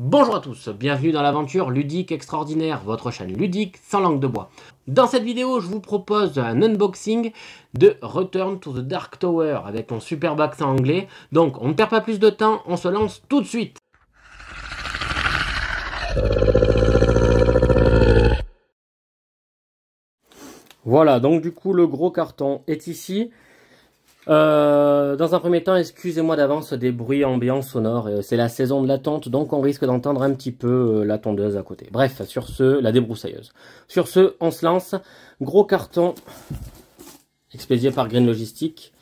Bonjour à tous, bienvenue dans l'aventure ludique extraordinaire, votre chaîne ludique sans langue de bois. Dans cette vidéo, je vous propose un unboxing de Return to the Dark Tower avec mon superbe accent anglais. Donc on ne perd pas plus de temps, on se lance tout de suite. Voilà, donc du coup le gros carton est ici. Dans un premier temps, excusez-moi d'avance des bruits ambiants sonores, c'est la saison de la tonte, donc on risque d'entendre un petit peu la tondeuse à côté. Bref, sur ce, la débroussailleuse. Sur ce, on se lance. Gros carton, expédié par Green Logistic.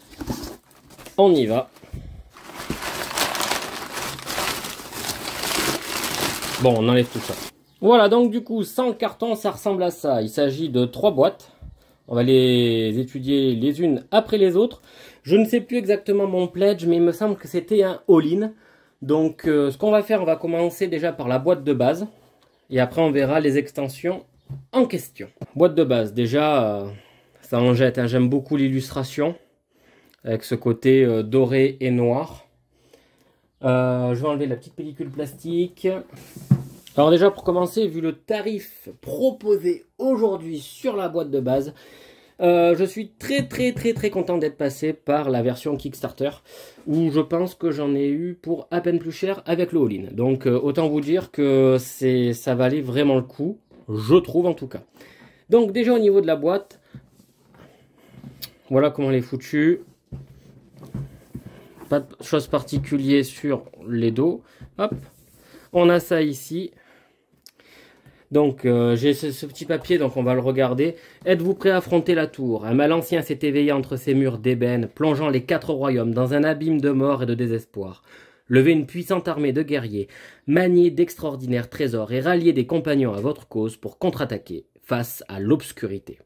On y va. Bon, on enlève tout ça. Voilà, donc du coup, sans le carton, ça ressemble à ça. Il s'agit de 3 boîtes. On va les étudier les unes après les autres. Je ne sais plus exactement mon pledge, mais il me semble que c'était un all-in. Donc ce qu'on va faire, on va commencer déjà par la boîte de base. Et après on verra les extensions en question. Boîte de base, déjà ça en jette, hein. J'aime beaucoup l'illustration. Avec ce côté doré et noir. Je vais enlever la petite pellicule plastique. Alors déjà pour commencer, vu le tarif proposé aujourd'hui sur la boîte de base, je suis très content d'être passé par la version Kickstarter, où je pense que j'en ai eu pour à peine plus cher avec le all-in. Donc autant vous dire que ça valait vraiment le coup, je trouve en tout cas. Donc déjà au niveau de la boîte, voilà comment elle est foutue. Pas de chose particulière sur les dos. Hop, on a ça ici. Donc j'ai ce petit papier, donc on va le regarder. Êtes-vous prêt à affronter la tour? Un mal ancien s'est éveillé entre ces murs d'ébène, plongeant les 4 royaumes dans un abîme de mort et de désespoir. Levez une puissante armée de guerriers, maniez d'extraordinaires trésors et ralliez des compagnons à votre cause pour contre-attaquer face à l'obscurité.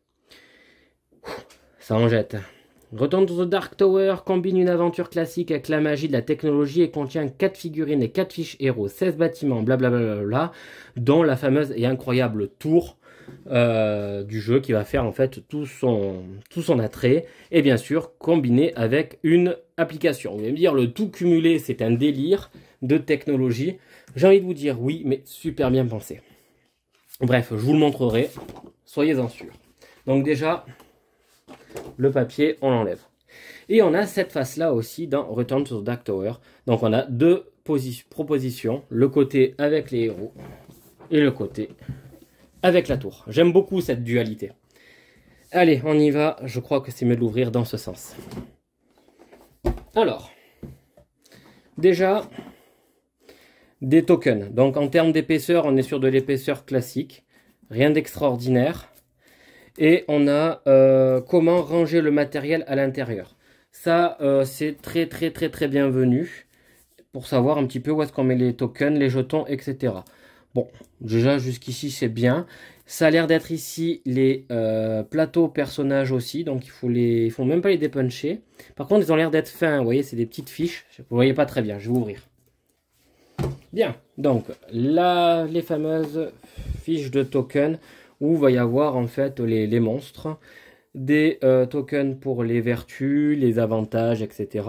Ça en jette. Return to the Dark Tower combine une aventure classique avec la magie de la technologie et contient 4 figurines et 4 fiches héros, 16 bâtiments, blablabla, dont la fameuse et incroyable tour du jeu qui va faire en fait tout son attrait, et bien sûr combiné avec une application. Vous allez me dire, le tout cumulé, c'est un délire de technologie. J'ai envie de vous dire oui, mais super bien pensé. Bref, je vous le montrerai, soyez-en sûrs. Donc déjà, le papier, on l'enlève. Et on a cette face-là aussi dans Return to the Dark Tower. Donc on a deux propositions, le côté avec les héros et le côté avec la tour. J'aime beaucoup cette dualité. Allez, on y va. Je crois que c'est mieux de l'ouvrir dans ce sens. Alors, déjà, des tokens. Donc en termes d'épaisseur, on est sur de l'épaisseur classique. Rien d'extraordinaire. Et on a comment ranger le matériel à l'intérieur. Ça, c'est très bienvenu pour savoir un petit peu où est-ce qu'on met les tokens, les jetons, etc. Bon, déjà jusqu'ici c'est bien. Ça a l'air d'être ici les plateaux personnages aussi, donc il faut même pas les dépuncher. Par contre, ils ont l'air d'être fins, vous voyez, c'est des petites fiches. Vous voyez pas très bien, je vais ouvrir. Bien, donc là, les fameuses fiches de tokens, où il va y avoir en fait les monstres, des tokens pour les vertus, les avantages, etc.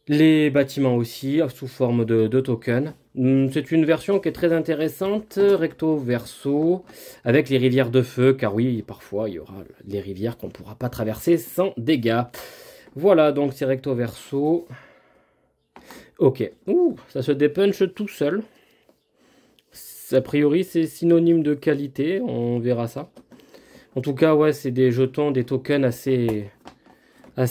Les bâtiments aussi, sous forme de tokens. C'est une version qui est très intéressante, recto verso, avec les rivières de feu, car oui, parfois il y aura les rivières qu'on ne pourra pas traverser sans dégâts. Voilà, donc c'est recto verso. Ok, ouh, ça se dépunche tout seul. A priori, c'est synonyme de qualité, on verra ça. En tout cas, ouais, c'est des jetons, des tokens assez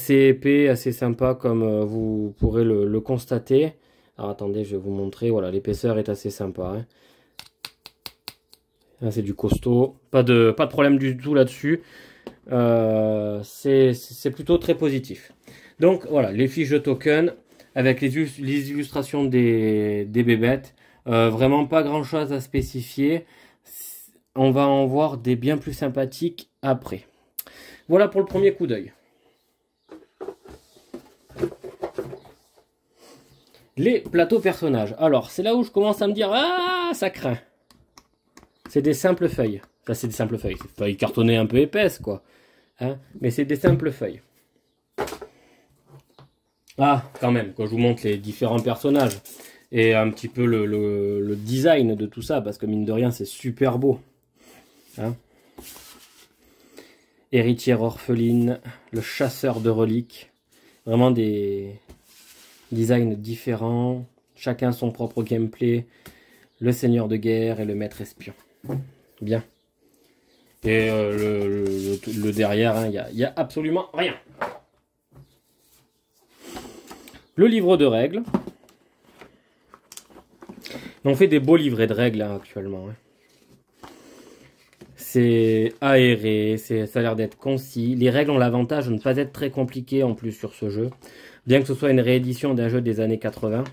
épais, assez sympas, comme vous pourrez le constater. Alors attendez, je vais vous montrer. Voilà, l'épaisseur est assez sympa. Hein. Là, c'est du costaud. Pas de problème du tout là-dessus. C'est plutôt très positif. Donc voilà, les fiches de tokens avec les illustrations des bébêtes. Vraiment pas grand chose à spécifier. On va en voir des bien plus sympathiques après. Voilà pour le premier coup d'œil. Les plateaux personnages. Alors c'est là où je commence à me dire, ah, ça craint. C'est des simples feuilles. Enfin, c'est des simples feuilles. C'est des feuilles cartonnées un peu épaisses, quoi. Hein, mais c'est des simples feuilles. Ah, quand même, quand je vous montre les différents personnages. et un petit peu le design de tout ça, parce que mine de rien, c'est super beau. Hein, héritière orpheline, le chasseur de reliques. Vraiment des designs différents. Chacun son propre gameplay. Le seigneur de guerre et le maître espion. Bien. Et le derrière, il n'y a absolument rien. Le livre de règles. On fait des beaux livrets de règles hein, actuellement. Hein. C'est aéré, ça a l'air d'être concis. Les règles ont l'avantage de ne pas être très compliquées en plus sur ce jeu. Bien que ce soit une réédition d'un jeu des années 80.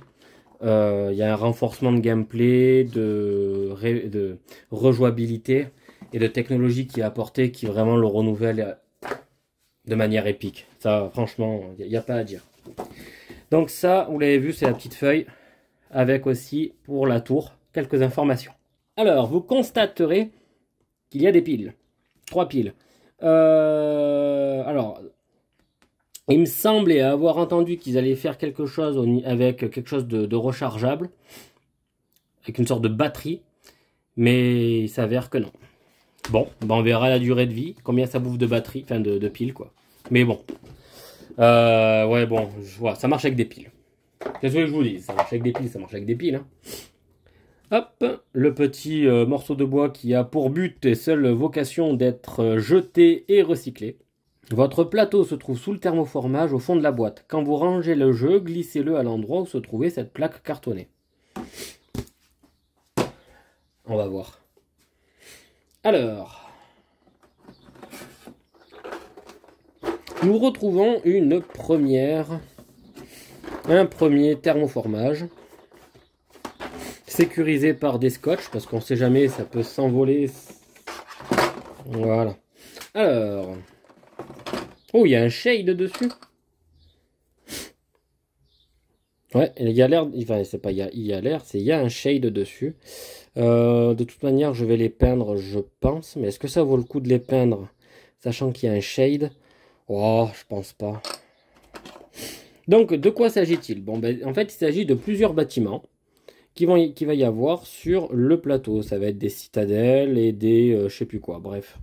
Il y a un renforcement de gameplay, de rejouabilité et de technologie qui est apporté, qui vraiment le renouvelle de manière épique. Ça, franchement, il n'y a pas à dire. Donc ça, vous l'avez vu, c'est la petite feuille, avec aussi, pour la tour, quelques informations. Alors, vous constaterez qu'il y a des piles. 3 piles. Alors, il me semblait avoir entendu qu'ils allaient faire quelque chose avec quelque chose de rechargeable, avec une sorte de batterie, mais il s'avère que non. Bon, ben on verra la durée de vie, combien ça bouffe de batterie, enfin de piles quoi. Mais bon, ouais bon, voilà, ça marche avec des piles. Qu'est-ce que je vous dis, ça marche avec des piles, ça marche avec des piles. Hein. Hop, le petit morceau de bois qui a pour but et seule vocation d'être jeté et recyclé. Votre plateau se trouve sous le thermoformage au fond de la boîte. Quand vous rangez le jeu, glissez-le à l'endroit où se trouvait cette plaque cartonnée. On va voir. Alors, nous retrouvons un premier thermoformage. Sécurisé par des scotch, parce qu'on ne sait jamais, ça peut s'envoler. Voilà. Alors... Oh, il y a un shade dessus. Ouais, il y a l'air... Enfin, c'est pas il y a l'air, c'est il y a un shade dessus. De toute manière, je vais les peindre, je pense. Mais est-ce que ça vaut le coup de les peindre, sachant qu'il y a un shade? Oh, je pense pas. Donc, de quoi s'agit-il? Bon, ben, en fait, il s'agit de plusieurs bâtiments qu'il va y avoir sur le plateau. Ça va être des citadelles et des... je sais plus quoi, bref.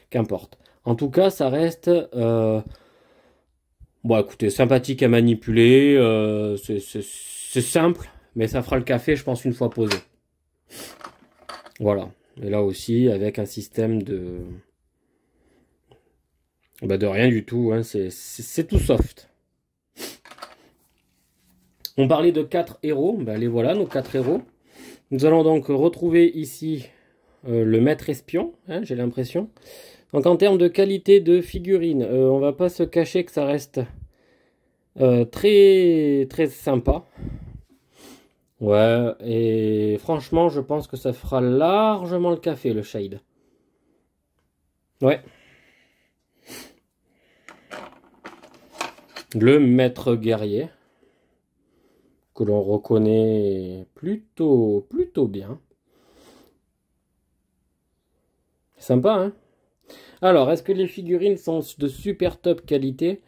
Qu'importe. En tout cas, ça reste... bon, écoutez, sympathique à manipuler. C'est simple, mais ça fera le café, je pense, une fois posé. Voilà. Et là aussi, avec un système de... Bah, de rien du tout. Hein. C'est tout soft. On parlait de 4 héros. Ben, les voilà, nos 4 héros. Nous allons donc retrouver ici le maître espion, hein, j'ai l'impression. Donc en termes de qualité de figurine, on va pas se cacher que ça reste très très sympa. Ouais, et franchement, je pense que ça fera largement le café, le shade. Ouais. Le maître guerrier, que l'on reconnaît plutôt bien. Sympa, hein? Alors, est-ce que les figurines sont de super top qualité?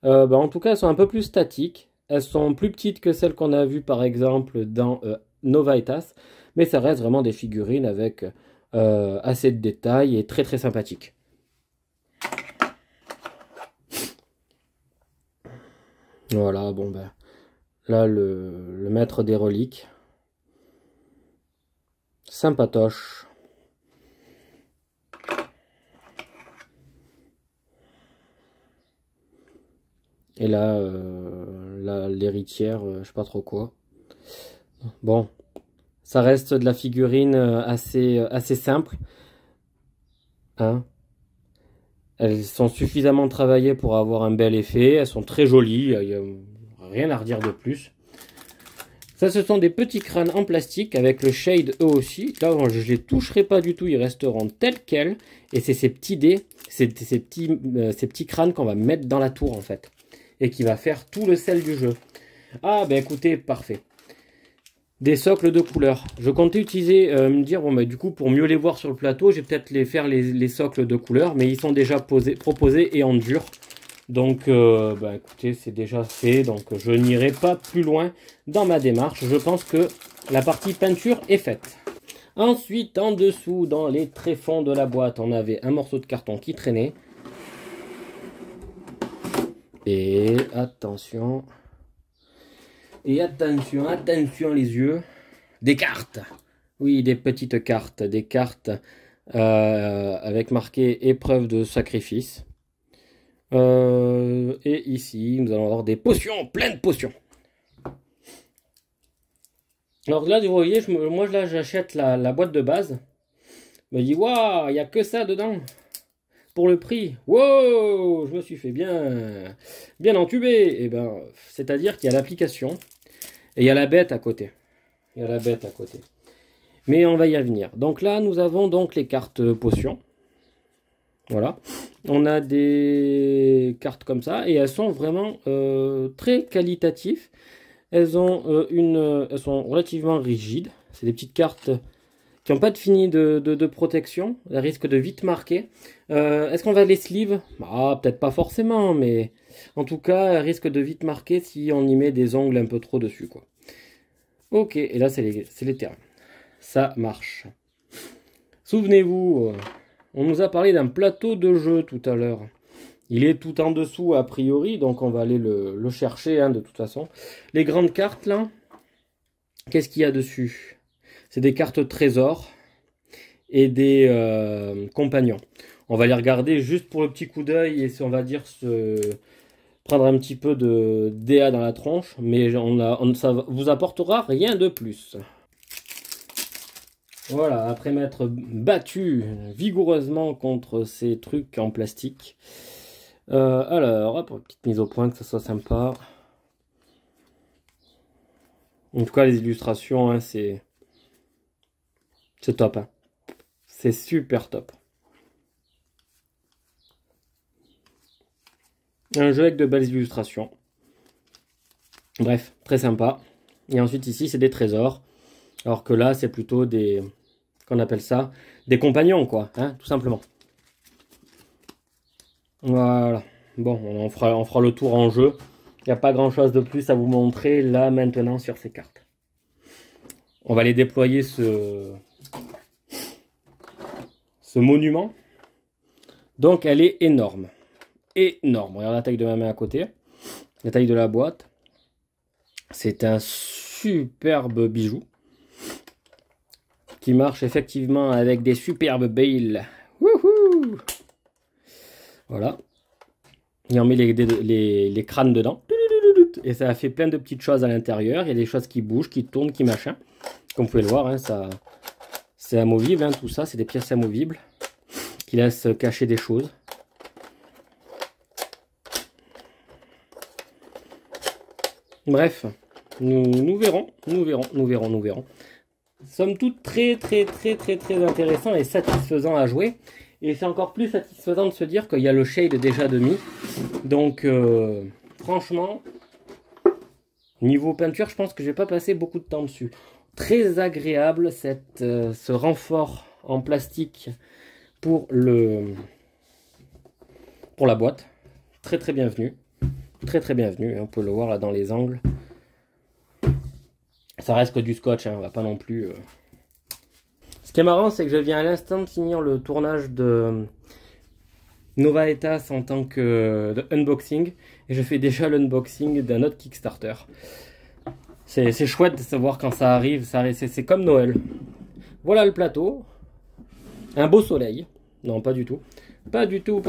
En tout cas, elles sont un peu plus statiques. Elles sont plus petites que celles qu'on a vues, par exemple, dans Novaitas. Mais ça reste vraiment des figurines avec assez de détails et très très sympathiques. Voilà, bon ben... Là, le maître des reliques. Sympatoche. Et là, l'héritière, je sais pas trop quoi. Bon, ça reste de la figurine assez simple. Hein. Elles sont suffisamment travaillées pour avoir un bel effet. Elles sont très jolies. Il n'y a rien à redire de plus. Ça, ce sont des petits crânes en plastique avec le shade eux aussi. Là, je ne les toucherai pas du tout. Ils resteront tels quels. Et c'est ces petits dés, ces petits crânes qu'on va mettre dans la tour en fait. Et qui va faire tout le sel du jeu. Ah, ben écoutez, parfait. Des socles de couleur. Je comptais utiliser, me dire, bon, bah, du coup, pour mieux les voir sur le plateau, je vais peut-être faire les socles de couleur. Mais ils sont déjà proposés et en dur. Donc, bah, écoutez, c'est déjà fait. Donc, je n'irai pas plus loin dans ma démarche. Je pense que la partie peinture est faite. Ensuite, en dessous, dans les tréfonds de la boîte, on avait un morceau de carton qui traînait. Et attention. Et attention, attention les yeux. Des cartes. Oui, des petites cartes. Des cartes avec marqué épreuve de sacrifice. Et ici, nous allons avoir des potions, plein de potions. Alors là, vous voyez, moi là, j'achète la boîte de base. Je me dis, waouh, il n'y a que ça dedans. Pour le prix. Wow, je me suis fait bien entuber. Et ben, c'est-à-dire qu'il y a l'application et il y a la bête à côté. Il y a la bête à côté. Mais on va y venir. Donc là, nous avons donc les cartes potions. Voilà. On a des cartes comme ça et elles sont vraiment très qualitatives. Elles sont relativement rigides. C'est des petites cartes qui n'ont pas de fini de protection. Elles risquent de vite marquer. Est-ce qu'on va les sleeve? Ah, peut-être pas forcément, mais en tout cas, elles risquent de vite marquer si on y met des ongles un peu trop dessus, quoi. Ok, et là, c'est les terrains. Ça marche. Souvenez-vous, on nous a parlé d'un plateau de jeu tout à l'heure. Il est tout en dessous a priori, donc on va aller le chercher hein, de toute façon. Les grandes cartes là, qu'est-ce qu'il y a dessus? C'est des cartes trésors et des compagnons. On va les regarder juste pour le petit coup d'œil et on va dire prendre un petit peu de DA dans la tronche, mais ça vous apportera rien de plus. Voilà, après m'être battu vigoureusement contre ces trucs en plastique. Alors, pour une petite mise au point, que ça soit sympa. En tout cas, les illustrations, hein, c'est top. Hein. C'est super top. Un jeu avec de belles illustrations. Bref, très sympa. Et ensuite, ici, c'est des trésors. Alors que là, c'est plutôt des... Qu'on appelle ça? Des compagnons, quoi. Hein, tout simplement. Voilà. Bon, on fera le tour en jeu. Il n'y a pas grand-chose de plus à vous montrer là, maintenant, sur ces cartes. On va les déployer ce monument. Donc, elle est énorme. Énorme. Regarde la taille de ma main à côté. La taille de la boîte. C'est un superbe bijou. Qui marche effectivement avec des superbes bales. Wouhou! Voilà. Et on met les crânes dedans. Et ça a fait plein de petites choses à l'intérieur. Il y a des choses qui bougent, qui tournent, qui machin. Comme vous pouvez le voir, hein, c'est amovible. Hein, tout ça, c'est des pièces amovibles qui laissent cacher des choses. Bref, nous verrons. Somme toute très intéressant et satisfaisant à jouer. Et c'est encore plus satisfaisant de se dire qu'il y a le shade déjà de mis. Donc, franchement, niveau peinture, je pense que je vais pas passer beaucoup de temps dessus. Très agréable ce renfort en plastique pour la boîte. Très bienvenu. Très bienvenu. On peut le voir là dans les angles. Ça reste que du scotch, hein, on va pas non plus... Ce qui est marrant, c'est que je viens à l'instant de finir le tournage de Nova Etas en tant que unboxing. Et je fais déjà l'unboxing d'un autre Kickstarter. C'est chouette de savoir quand ça arrive. C'est comme Noël. Voilà le plateau. Un beau soleil. Non, pas du tout. Pas du tout.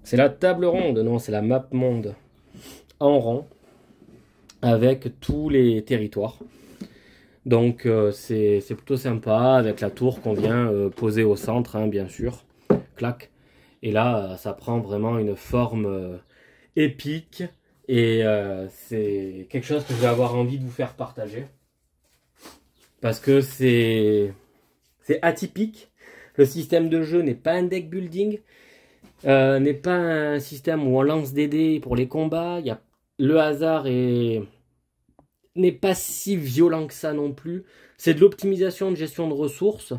C'est la table ronde. Non, c'est la map monde. En rang. Avec tous les territoires. Donc c'est plutôt sympa avec la tour qu'on vient poser au centre, hein, bien sûr. Clac. Et là, ça prend vraiment une forme épique. Et c'est quelque chose que je vais avoir envie de vous faire partager. Parce que c'est atypique. Le système de jeu n'est pas un deck building. N'est pas un système où on lance des dés pour les combats. Le hasard n'est pas si violent que ça non plus. C'est de l'optimisation de gestion de ressources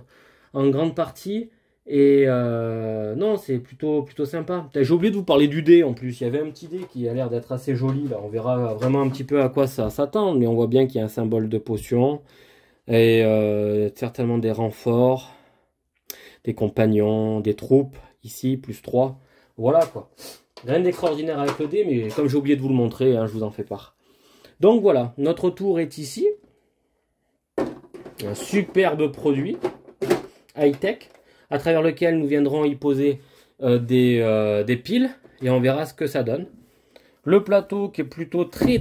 en grande partie. Et non, c'est plutôt sympa. J'ai oublié de vous parler du dé en plus. Il y avait un petit dé qui a l'air d'être assez joli. Là, on verra vraiment un petit peu à quoi ça s'attend. Mais on voit bien qu'il y a un symbole de potion. Et certainement des renforts, des compagnons, des troupes. Ici, plus 3. Voilà quoi. Rien d'extraordinaire avec le dé, mais comme j'ai oublié de vous le montrer, hein, je vous en fais part. Donc voilà, notre tour est ici. Un superbe produit high-tech, à travers lequel nous viendrons y poser des piles, et on verra ce que ça donne. Le plateau qui est plutôt très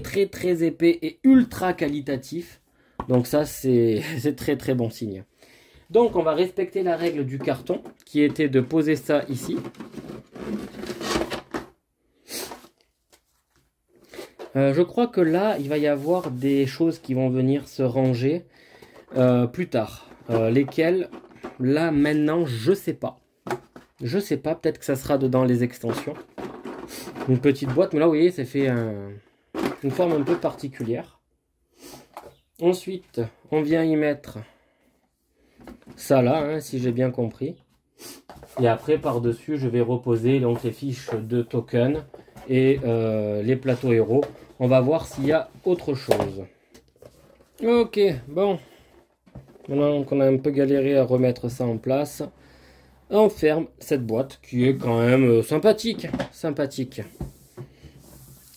épais et ultra qualitatif. Donc ça, c'est très bon signe. Donc on va respecter la règle du carton, qui était de poser ça ici. Je crois que là, il va y avoir des choses qui vont venir se ranger plus tard. Lesquelles, là, maintenant, je sais pas. Je sais pas, peut-être que ça sera dedans les extensions. Une petite boîte, mais là, vous voyez, ça fait une forme un peu particulière. Ensuite, on vient y mettre ça là, hein, si j'ai bien compris. Et après, par-dessus, je vais reposer donc les fiches de tokens et les plateaux héros. On va voir s'il y a autre chose. Ok, bon. Maintenant qu'on a un peu galéré à remettre ça en place, on ferme cette boîte qui est quand même sympathique. Sympathique.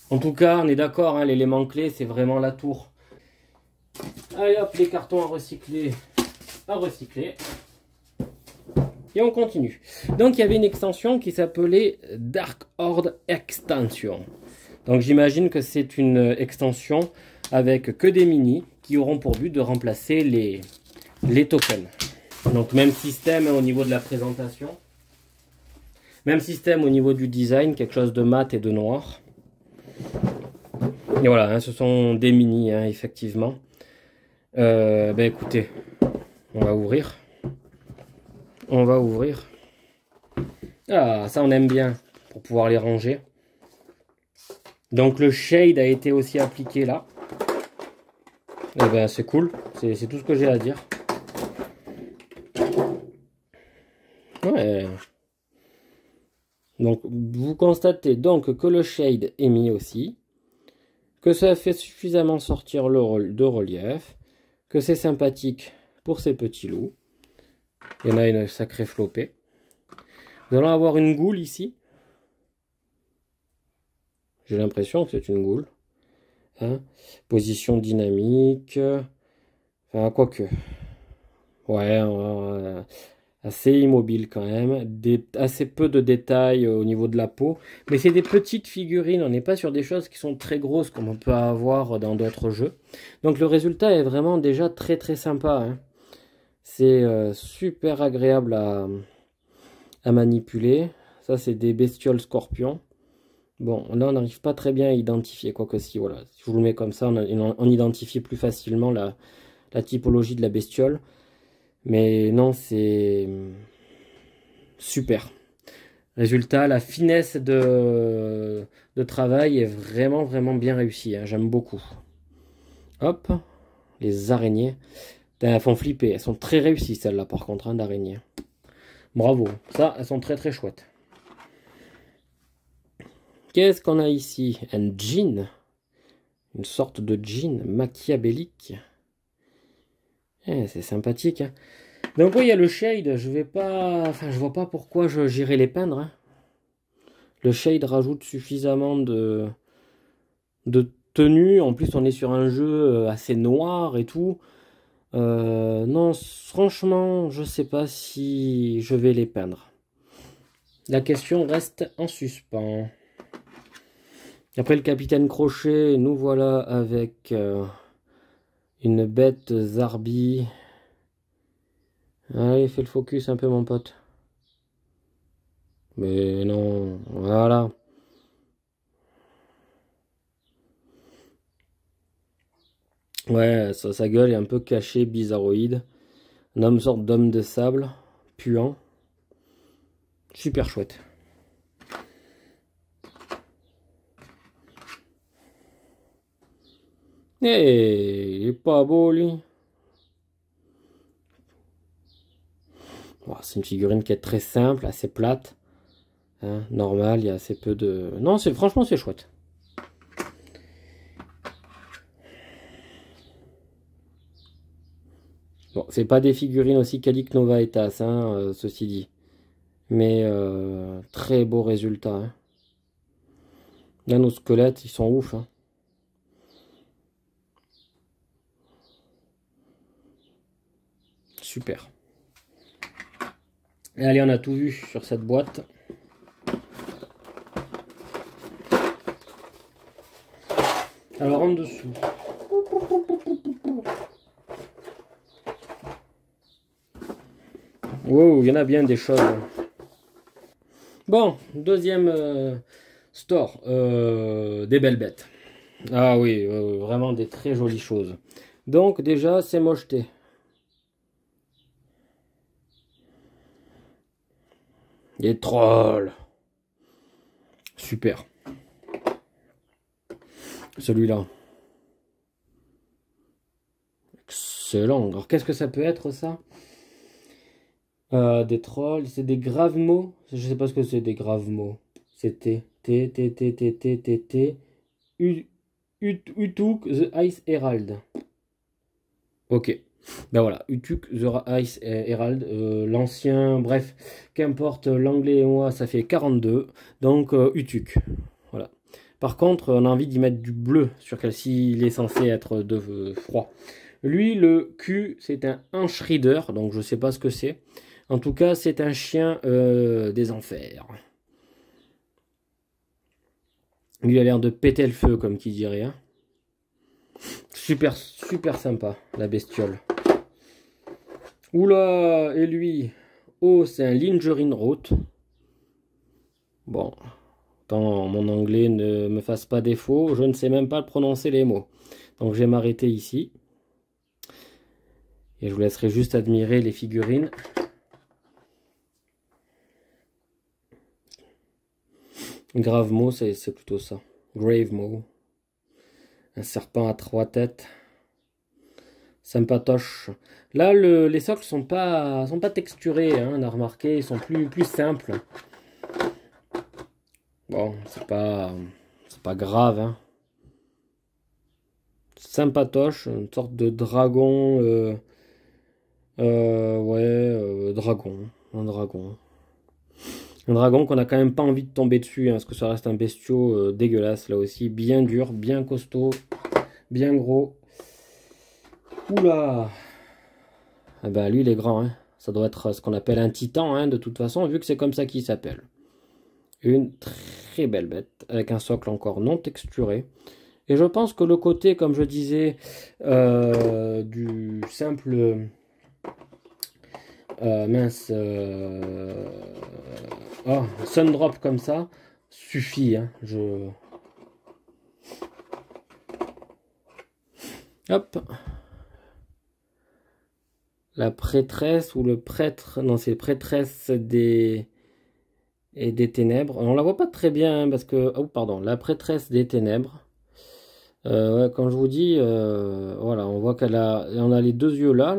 En tout cas, on est d'accord, hein, l'élément clé, c'est vraiment la tour. Allez hop, les cartons à recycler. À recycler. Et on continue. Donc il y avait une extension qui s'appelait Dark Horde Extension. Donc j'imagine que c'est une extension avec que des mini qui auront pour but de remplacer les tokens. Donc même système au niveau de la présentation. Même système au niveau du design, quelque chose de mat et de noir. Et voilà, hein, ce sont des mini, hein, effectivement. Ben écoutez, on va ouvrir. On va ouvrir. Ah, ça on aime bien pour pouvoir les ranger. Donc le shade a été aussi appliqué là. Eh ben c'est cool, c'est tout ce que j'ai à dire. Ouais. Donc vous constatez donc que le shade est mis aussi, que ça fait suffisamment sortir de relief, que c'est sympathique pour ces petits loups. Il y en a une sacrée flopée. Nous allons avoir une goule ici. J'ai l'impression que c'est une goule. Hein, position dynamique. Enfin, quoique. Ouais, assez immobile quand même. Assez peu de détails au niveau de la peau. Mais c'est des petites figurines. On n'est pas sur des choses qui sont très grosses comme on peut avoir dans d'autres jeux. Donc le résultat est vraiment déjà très sympa. Hein. C'est super agréable à manipuler. Ça, c'est des bestioles scorpions. Bon, là, on n'arrive pas très bien à identifier, quoique si, voilà. Si je vous le mets comme ça, on identifie plus facilement la typologie de la bestiole. Mais non, c'est super. Résultat, la finesse de travail est vraiment bien réussie. Hein. J'aime beaucoup. Hop, les araignées. Elles font flipper. Elles sont très réussies, celles-là, par contre, hein, d'araignées. Bravo. Ça, elles sont très chouettes. Qu'est-ce qu'on a ici? Un djinn. Une sorte de djinn machiavélique. Eh, c'est sympathique. Hein. Donc oui, il y a le shade. Je vais pas... Enfin, je vois pas pourquoi j'irai les peindre. Hein. Le shade rajoute suffisamment de tenue. En plus, on est sur un jeu assez noir et tout. Non, franchement, je sais pas si je vais les peindre. La question reste en suspens. Après le capitaine Crochet, nous voilà avec une bête Zarbi. Allez, fais le focus un peu, mon pote. Mais non, voilà. Ouais, sa gueule est un peu cachée, bizarroïde. Un homme sorte d'homme de sable, puant. Super chouette. Eh, il est pas beau, lui. Bon, c'est une figurine qui est très simple, assez plate. Hein, normal, il y a assez peu de... Non, franchement, c'est chouette. Bon, c'est pas des figurines aussi quali que Nova et TAS, hein, ceci dit. Mais très beau résultat. Hein. Là, nos squelettes, ils sont ouf. Hein. Super. Et allez, on a tout vu sur cette boîte. Alors, en dessous. Wow, il y en a bien des choses. Bon, deuxième store. Des belles bêtes. Ah oui, vraiment des très jolies choses. Donc, déjà, c'est mocheté. Les trolls. Super. Celui-là. Excellent. Alors, qu'est-ce que ça peut être, ça? Des trolls, c'est des graves mots. Je sais pas ce que c'est des graves mots. C'était Utuk the Ice Herald. Ok. Ben voilà, Utuk the Ice Herald, l'ancien, bref, qu'importe, l'anglais et moi, ça fait 42. Donc, Utuk. Voilà. Par contre, on a envie d'y mettre du bleu sur celle-ci, il est censé être de froid. Lui, le Q, c'est un Anshrider, donc je sais pas ce que c'est. En tout cas, c'est un chien des enfers. Lui a l'air de péter le feu, comme qui dirait. Hein. Super, super sympa, la bestiole. Oula, et lui, oh, c'est un Lingerine Roth. Bon, tant mon anglais ne me fasse pas défaut, je ne sais même pas prononcer les mots. Donc je vais m'arrêter ici. Et je vous laisserai juste admirer les figurines. Grave mot, c'est plutôt ça. Grave mot. Un serpent à 3 têtes. Sympatoche. Là, les socles sont pas texturés, hein, on a remarqué, ils sont plus simples. Bon, c'est pas grave. Hein. Sympatoche, une sorte de dragon. Dragon. Un dragon. Un dragon qu'on a quand même pas envie de tomber dessus, hein, parce que ça reste un bestiau dégueulasse là aussi. Bien dur, bien costaud, bien gros. Oula! Ah bah lui il est grand, hein. Ça doit être ce qu'on appelle un titan, hein, de toute façon, vu que c'est comme ça qu'il s'appelle. Une très belle bête, avec un socle encore non texturé. Et je pense que le côté, comme je disais, du simple... Sundrop comme ça, suffit. Hein, Hop. La prêtresse ou le prêtre, non c'est prêtresse des ténèbres. On la voit pas très bien hein, parce que, oh pardon, la prêtresse des ténèbres. Ouais, quand je vous dis, voilà, on voit on a les deux yeux là.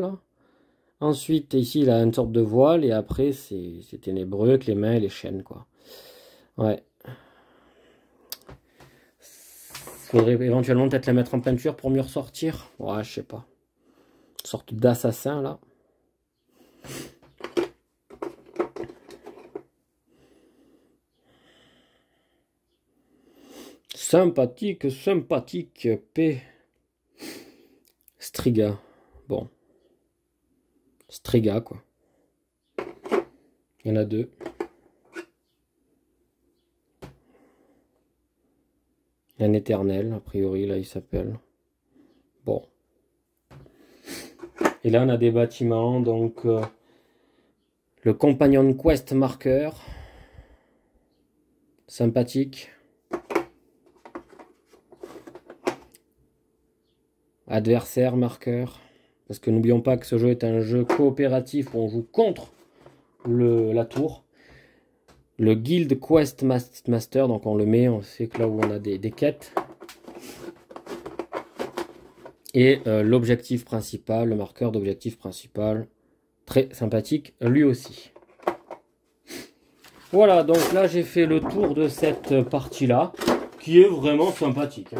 Ensuite ici il a une sorte de voile et après c'est ténébreux avec les mains et les chaînes quoi. Ouais. Faudrait éventuellement peut-être la mettre en peinture pour mieux ressortir. Ouais, je sais pas. Une sorte d'assassin là. Sympathique, sympathique, P. Striga. Bon. Striga, quoi. Il y en a deux. Un éternel, a priori, là, il s'appelle. Bon. Et là, on a des bâtiments, donc... le Companion Quest Marker. Sympathique. Adversaire marqueur. Parce que n'oublions pas que ce jeu est un jeu coopératif où on joue contre la tour. Le Guild Quest Master, donc on le met, on sait que là où on a des quêtes. Et l'objectif principal, le marqueur d'objectif principal, très sympathique lui aussi. Voilà, donc là j'ai fait le tour de cette partie-là, qui est vraiment sympathique.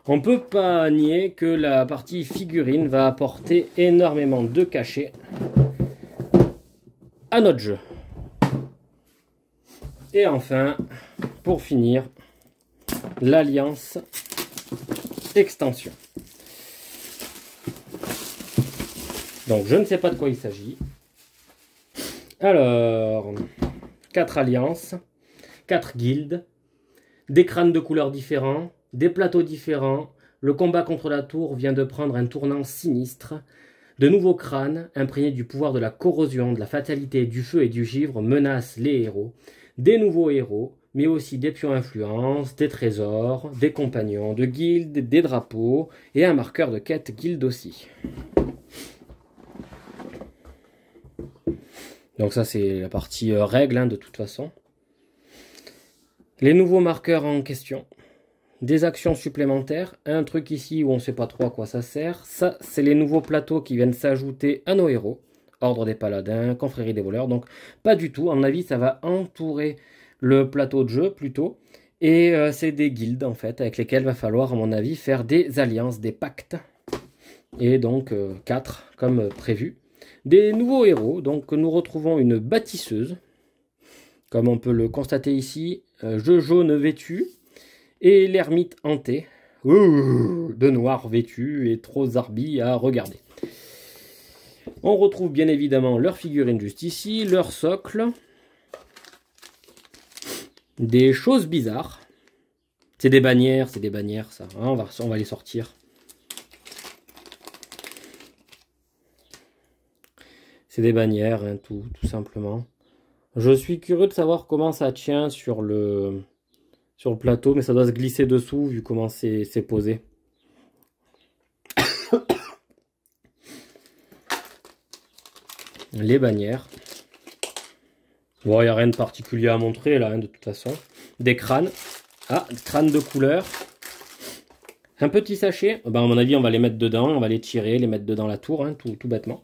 On peut pas nier que la partie figurine va apporter énormément de cachet à notre jeu. Et enfin, pour finir, l'Alliance Extension. Donc je ne sais pas de quoi il s'agit. Alors, 4 alliances, 4 guildes, des crânes de couleurs différents, des plateaux différents. Le combat contre la tour vient de prendre un tournant sinistre. De nouveaux crânes, imprégnés du pouvoir de la corrosion, de la fatalité, du feu et du givre, menacent les héros. Des nouveaux héros, mais aussi des pions influence, des trésors, des compagnons de guildes, des drapeaux et un marqueur de quête guilde aussi. Donc ça c'est la partie règle hein, de toute façon. Les nouveaux marqueurs en question. Des actions supplémentaires. Un truc ici où on ne sait pas trop à quoi ça sert. Ça c'est les nouveaux plateaux qui viennent s'ajouter à nos héros. Ordre des paladins, confrérie des voleurs. Donc pas du tout. À mon avis ça va entourer le plateau de jeu plutôt. Et c'est des guildes en fait avec lesquelles va falloir à mon avis faire des alliances, des pactes. Et donc 4 comme prévu. Des nouveaux héros, donc nous retrouvons une bâtisseuse, comme on peut le constater ici, jeu jaune vêtu, et l'ermite hanté, de noir vêtu et trop zarbi à regarder. On retrouve bien évidemment leur figurine juste ici, leur socle, des choses bizarres, c'est des bannières ça, hein, on va les sortir. C'est des bannières, hein, tout simplement. Je suis curieux de savoir comment ça tient sur le plateau, mais ça doit se glisser dessous vu comment c'est posé. Les bannières. Bon, il n'y a rien de particulier à montrer là, hein, de toute façon. Des crânes. Ah, crânes de couleur. Un petit sachet. Ben, à mon avis, on va les mettre dedans, on va les tirer, les mettre dedans la tour, hein, tout bêtement.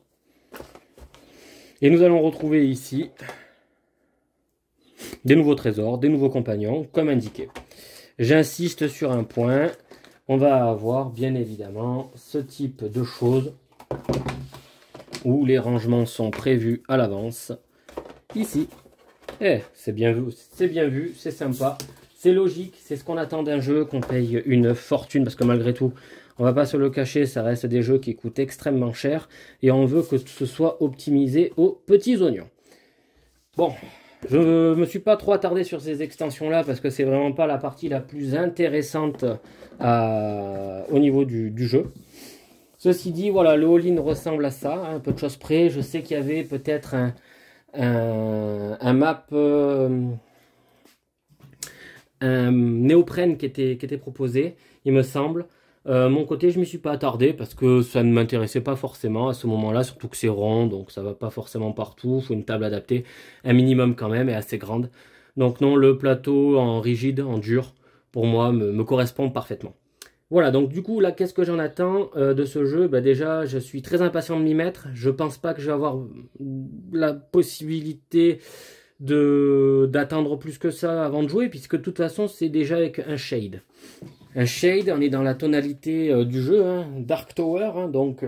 Et nous allons retrouver ici des nouveaux trésors, des nouveaux compagnons, comme indiqué. J'insiste sur un point, on va avoir bien évidemment ce type de choses où les rangements sont prévus à l'avance. Ici, c'est bien vu, c'est sympa, c'est logique, c'est ce qu'on attend d'un jeu, qu'on paye une fortune, parce que malgré tout, on va pas se le cacher, ça reste des jeux qui coûtent extrêmement cher et on veut que ce soit optimisé aux petits oignons. Bon, je me suis pas trop attardé sur ces extensions-là parce que c'est vraiment pas la partie la plus intéressante au niveau du jeu. Ceci dit, voilà, le all-in ressemble à ça, hein, un peu de choses près. Je sais qu'il y avait peut-être un map, un néoprène qui était proposé, il me semble. Mon côté, je ne m'y suis pas attardé parce que ça ne m'intéressait pas forcément à ce moment-là, surtout que c'est rond, donc ça va pas forcément partout. Il faut une table adaptée, un minimum quand même, et assez grande. Donc non, le plateau en rigide, en dur, pour moi, me correspond parfaitement. Voilà, donc du coup, là, qu'est-ce que j'en attends de ce jeu? Bah, déjà, je suis très impatient de m'y mettre. Je pense pas que je vais avoir la possibilité d'attendre plus que ça avant de jouer, puisque de toute façon, c'est déjà avec un shade. Un shade, on est dans la tonalité du jeu, hein, Dark Tower, hein, donc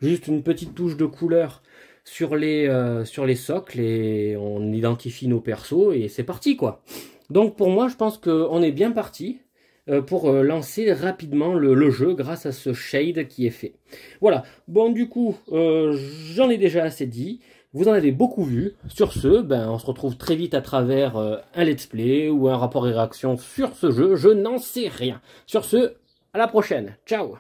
juste une petite touche de couleur sur les socles et on identifie nos persos et c'est parti quoi. Donc pour moi, je pense qu'on est bien parti pour lancer rapidement le jeu grâce à ce shade qui est fait. Voilà, bon du coup, j'en ai déjà assez dit. Vous en avez beaucoup vu. Sur ce, on se retrouve très vite à travers un let's play ou un rapport et réaction sur ce jeu. Je n'en sais rien. Sur ce, à la prochaine. Ciao.